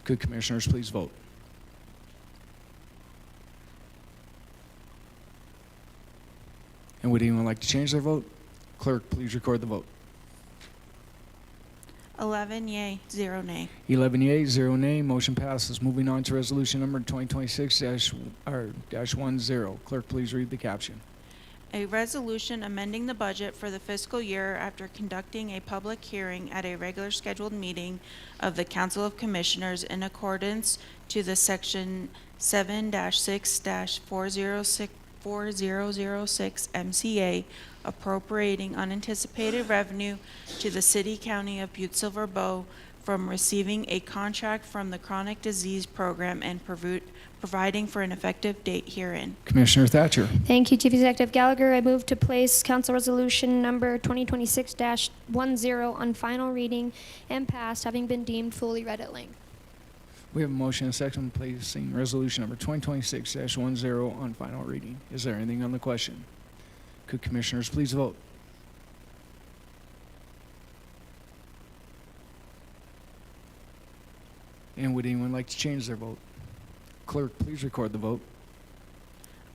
Could commissioners please vote? And would anyone like to change their vote? Clerk, please record the vote. 11 yea, 0 nay. 11 yea, 0 nay, motion passes. Moving on to resolution number 2026-10. Clerk, please read the caption. A resolution amending the budget for the fiscal year after conducting a public hearing at a regular scheduled meeting of the Council of Commissioners in accordance to the Section 7-6-4006 MCA, appropriating unanticipated revenue to the City County of Butte-Silver Bow from receiving a contract from the Chronic Disease Program and providing for an effective date herein. Commissioner Thatcher. Thank you, Chief Executive Gallagher. I move to place Council Resolution number 2026-10 on final reading and passed, having been deemed fully read at length. We have a motion and a second placing resolution number 2026-10 on final reading. Is there anything on the question? Could commissioners please vote? And would anyone like to change their vote? Clerk, please record the vote.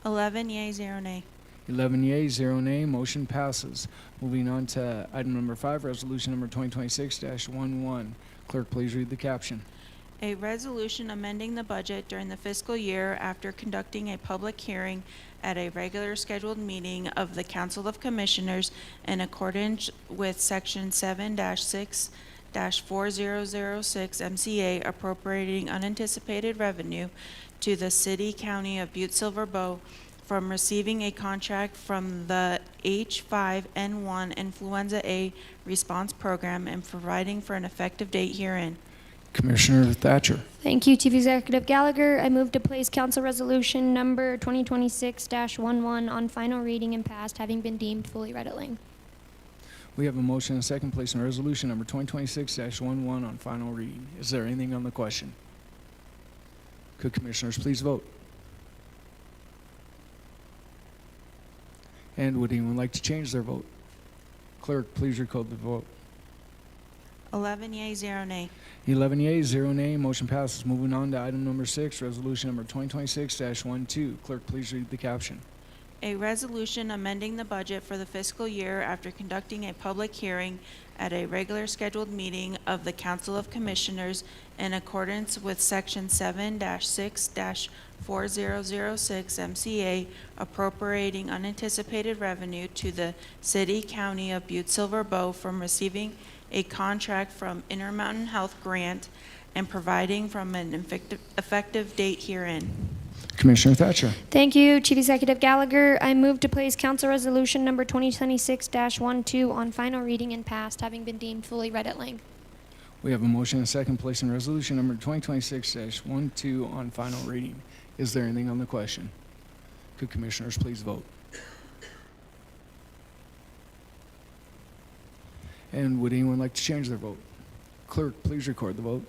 11 yea, 0 nay. 11 yea, 0 nay, motion passes. Moving on to item number 5, resolution number 2026-11. Clerk, please read the caption. A resolution amending the budget during the fiscal year after conducting a public hearing at a regular scheduled meeting of the Council of Commissioners in accordance with Section 7-6-4006 MCA appropriating unanticipated revenue to the City County of Butte-Silver Bow from receiving a contract from the H5N1 Influenza A Response Program and providing for an effective date herein. Commissioner Thatcher. Thank you, Chief Executive Gallagher. I move to place Council Resolution number 2026-11 on final reading and passed, having been deemed fully read at length. We have a motion and a second placing resolution number 2026-11 on final reading. Is there anything on the question? Could commissioners please vote? And would anyone like to change their vote? Clerk, please record the vote. 11 yea, 0 nay. 11 yea, 0 nay, motion passes. Moving on to item number 6, resolution number 2026-12. Clerk, please read the caption. A resolution amending the budget for the fiscal year after conducting a public hearing at a regular scheduled meeting of the Council of Commissioners in accordance with Section 7-6-4006 MCA appropriating unanticipated revenue to the City County of Butte-Silver Bow from receiving a contract from Intermountain Health Grant and providing from an effective date herein. Commissioner Thatcher. Thank you, Chief Executive Gallagher. I move to place Council Resolution number 2026-12 on final reading and passed, having been deemed fully read at length. We have a motion and a second placing resolution number 2026-12 on final reading. Is there anything on the question? Could commissioners please vote? And would anyone like to change their vote? Clerk, please record the vote.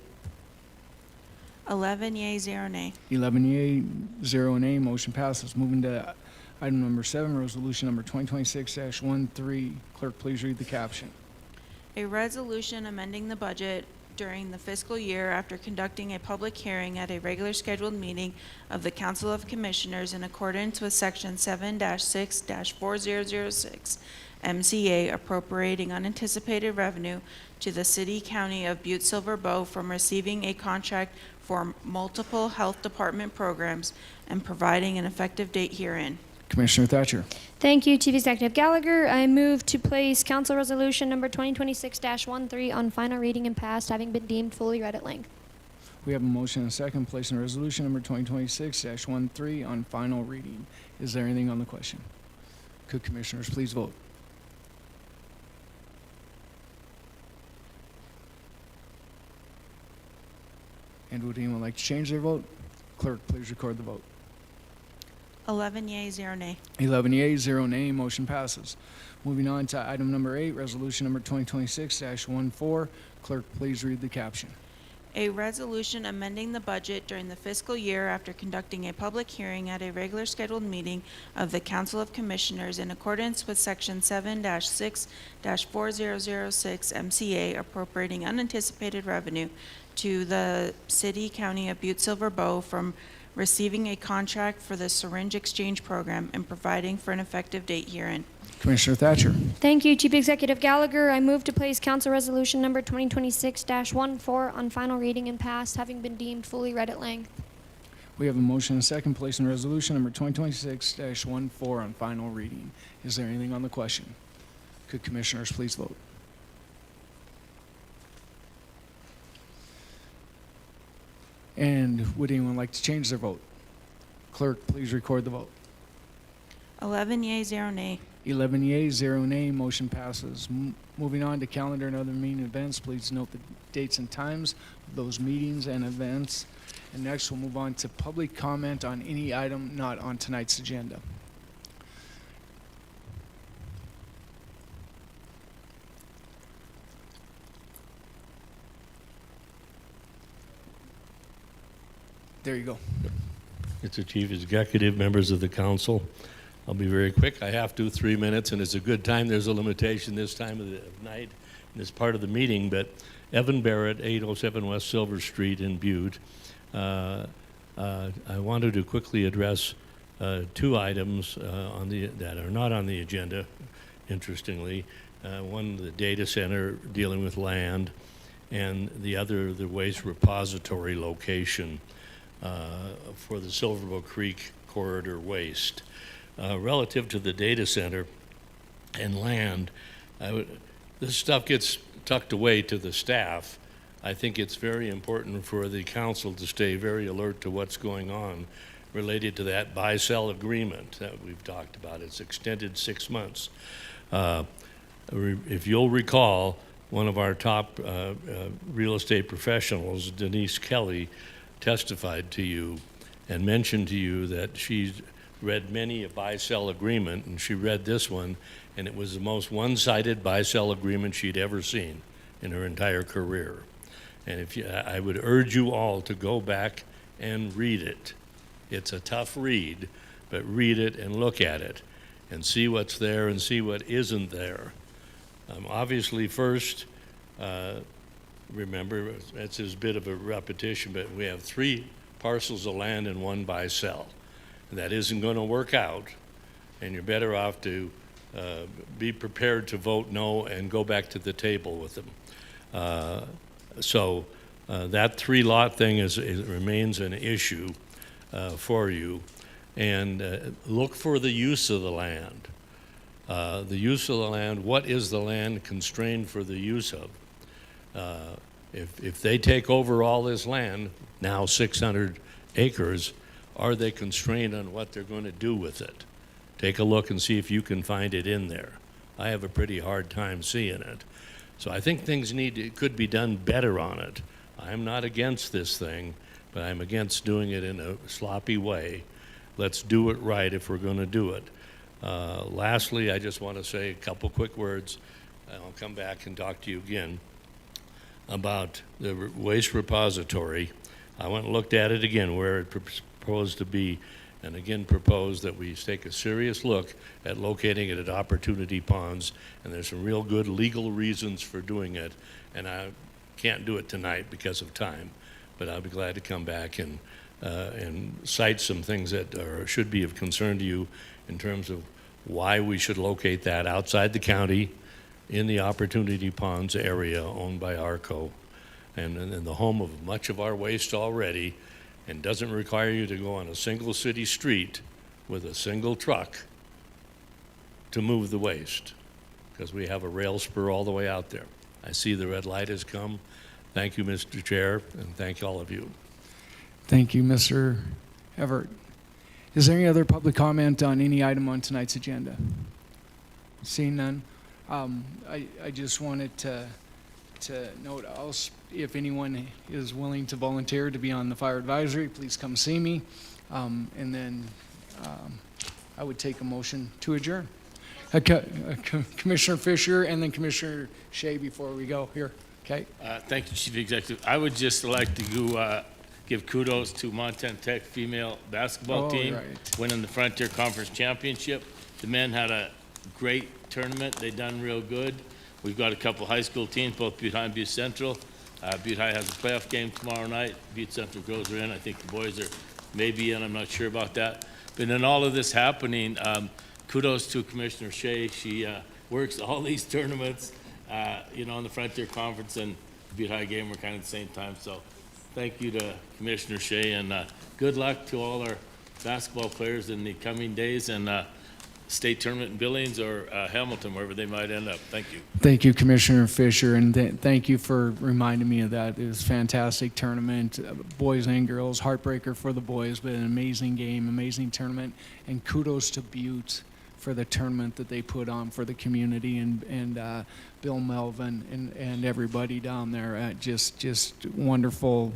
11 yea, 0 nay. 11 yea, 0 nay, motion passes. Moving to item number 7, resolution number 2026-13. Clerk, please read the caption. A resolution amending the budget during the fiscal year after conducting a public hearing at a regular scheduled meeting of the Council of Commissioners in accordance with Section 7-6-4006 MCA appropriating unanticipated revenue to the City County of Butte-Silver Bow from receiving a contract for multiple health department programs and providing an effective date herein. Commissioner Thatcher. Thank you, Chief Executive Gallagher. I move to place Council Resolution number 2026-13 on final reading and passed, having been deemed fully read at length. We have a motion and a second placing resolution number 2026-13 on final reading. Is there anything on the question? Could commissioners please vote? And would anyone like to change their vote? Clerk, please record the vote. 11 yea, 0 nay. 11 yea, 0 nay, motion passes. Moving on to item number 8, resolution number 2026-14. Clerk, please read the caption. A resolution amending the budget during the fiscal year after conducting a public hearing at a regular scheduled meeting of the Council of Commissioners in accordance with Section 7-6-4006 MCA appropriating unanticipated revenue to the City County of Butte-Silver Bow from receiving a contract for the Syringe Exchange Program and providing for an effective date herein. Commissioner Thatcher. Thank you, Chief Executive Gallagher. I move to place Council Resolution number 2026-14 on final reading and passed, having been deemed fully read at length. We have a motion and a second placing resolution number 2026-14 on final reading. Is there anything on the question? Could commissioners please vote? And would anyone like to change their vote? Clerk, please record the vote. 11 yea, 0 nay. 11 yeas, 0 nay, motion passes. Moving on to calendar and other meeting events, please note the dates and times of those meetings and events. And next, we'll move on to public comment on any item not on tonight's agenda. There you go. Mr. Chief Executive, members of the council, I'll be very quick. I have to, 3 minutes, and it's a good time. There's a limitation this time of the night in this part of the meeting, but Evan Barrett, 807 West Silver Street in Butte. I wanted to quickly address two items that are not on the agenda, interestingly. One, the data center dealing with land, and the other, the waste repository location for the Silverbow Creek corridor waste. Relative to the data center and land, this stuff gets tucked away to the staff. I think it's very important for the council to stay very alert to what's going on related to that buy-sell agreement that we've talked about. It's extended 6 months. If you'll recall, one of our top real estate professionals, Denise Kelly, testified to you and mentioned to you that she's read many a buy-sell agreement, and she read this one, and it was the most one-sided buy-sell agreement she'd ever seen in her entire career. And I would urge you all to go back and read it. It's a tough read, but read it and look at it and see what's there and see what isn't there. Obviously, first, remember, it's a bit of a repetition, but we have 3 parcels of land and 1 buy-sell. That isn't going to work out, and you're better off to be prepared to vote no and go back to the table with them. So that 3-lot thing remains an issue for you, and look for the use of the land. The use of the land, what is the land constrained for the use of? If they take over all this land, now 600 acres, are they constrained on what they're going to do with it? Take a look and see if you can find it in there. I have a pretty hard time seeing it. So I think things could be done better on it. I'm not against this thing, but I'm against doing it in a sloppy way. Let's do it right if we're going to do it. Lastly, I just want to say a couple quick words, and I'll come back and talk to you again about the waste repository. I went and looked at it again, where it proposed to be, and again proposed that we take a serious look at locating it at Opportunity Ponds, and there's some real good legal reasons for doing it, and I can't do it tonight because of time, but I'll be glad to come back and cite some things that should be of concern to you in terms of why we should locate that outside the county in the Opportunity Ponds area owned by ARCO, and the home of much of our waste already, and doesn't require you to go on a single city street with a single truck to move the waste, because we have a rail spur all the way out there. I see the red light has come. Thank you, Mr. Chair, and thank all of you. Thank you, Mr. Everett. Is there any other public comment on any item on tonight's agenda? Seeing none, I just wanted to note, if anyone is willing to volunteer to be on the fire advisory, please come see me. And then I would take a motion to adjourn. Commissioner Fisher and then Commissioner Shea before we go here. Okay. Thank you, Chief Executive. I would just like to give kudos to Montana Tech female basketball team winning the Frontier Conference Championship. The men had a great tournament. They done real good. We've got a couple high school teams, both Butte High and Butte Central. Butte High has a playoff game tomorrow night. Butte Central girls are in. I think the boys are maybe in. I'm not sure about that. But in all of this happening, kudos to Commissioner Shea. She works all these tournaments, on the Frontier Conference and Butte High game were kind of at the same time. So thank you to Commissioner Shea, and good luck to all our basketball players in the coming days. And state tournament in Billings or Hamilton, wherever they might end up. Thank you. Thank you, Commissioner Fisher, and thank you for reminding me of that. It was a fantastic tournament, boys and girls, heartbreaker for the boys, but an amazing game, amazing tournament, and kudos to Butte for the tournament that they put on for the community, and Bill Melvin and everybody down there. Just wonderful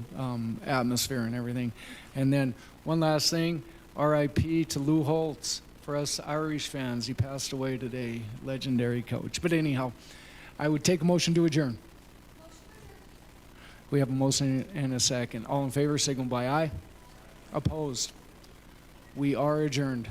atmosphere and everything. And then one last thing, RIP to Lou Holtz. For us Irish fans, he passed away today, legendary coach. But anyhow, I would take a motion to adjourn. We have a motion and a second. All in favor, signal by aye. Opposed? We are adjourned.